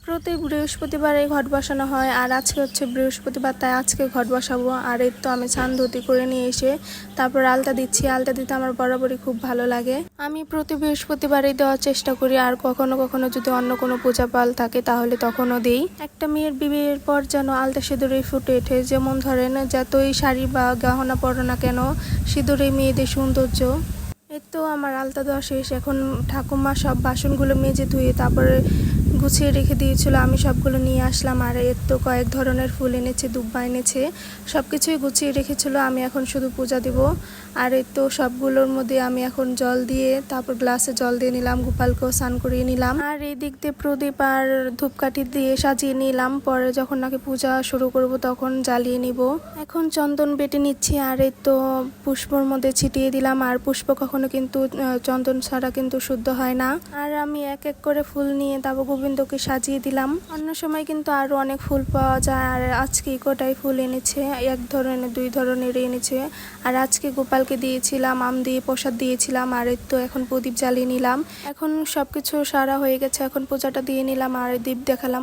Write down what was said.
প্রতি বৃহস্পতিবারে ঘট বসানো হয়, আর আজকে হচ্ছে বৃহস্পতিবার, তাই আজকে ঘট বসাবো। আর এই তো আমি ছান ধুতি করে নিয়ে এসে তারপর আলতা দিচ্ছি। আলতা দিতে আমার বরাবরই খুব ভালো লাগে। আমি প্রতি বৃহস্পতিবারই দেওয়ার চেষ্টা করি, আর কখনো কখনো যদি অন্য কোনো পূজা পাল থাকে তাহলে তখনও দিই। একটা মেয়ের বিয়ের পর যেন আলতা সিঁদুরে ফুটে ওঠে, যেমন ধরেন যতই শাড়ি বা গহনা পরো না কেন, সিঁদুরে মেয়েদের সৌন্দর্য। এই তো আমার আলতা দেওয়া শেষ। এখন ঠাকুমা সব বাসনগুলো মেজে ধুয়ে তারপরে গুছিয়ে রেখে দিয়েছিল, আমি সবগুলো নিয়ে আসলাম। আর এর তো কয়েক ধরনের ফুল এনেছে, দুব্বা এনেছে, সব কিছুই গুছিয়ে রেখেছিল। আমি এখন শুধু পূজা দেব। আর এই তো সবগুলোর মধ্যে আমি এখন জল দিয়ে তারপর গ্লাসে জল দিয়ে নিলাম, গোপালকেও স্নান করিয়ে নিলাম। আর এই দিক দিয়ে প্রদীপ আর ধূপকাঠি দিয়ে সাজিয়ে নিলাম, পরে যখন নাকি পূজা শুরু করব তখন জ্বালিয়ে নিব। এখন চন্দন বেটে নিচ্ছি, আর এই তো পুষ্পর মধ্যে ছিটিয়ে দিলাম। আর পুষ্প কখনো কিন্তু চন্দন ছাড়া কিন্তু শুদ্ধ হয় না। আর আমি এক এক করে ফুল নিয়ে তারপর গোবিন্দকে সাজিয়ে দিলাম। অন্য সময় কিন্তু আরো অনেক ফুল পাওয়া যায়, আর আজকে কোটাই ফুল এনেছে, এক ধরনের দুই ধরনের এনেছে। আর আজকে গোপালকে দিয়েছিলাম, আম দিয়ে প্রসাদ দিয়েছিলাম। আর এই তো এখন প্রদীপ জ্বালিয়ে নিলাম। এখন সবকিছু সারা হয়ে গেছে, এখন পূজাটা দিয়ে নিলাম আর দীপ দেখালাম।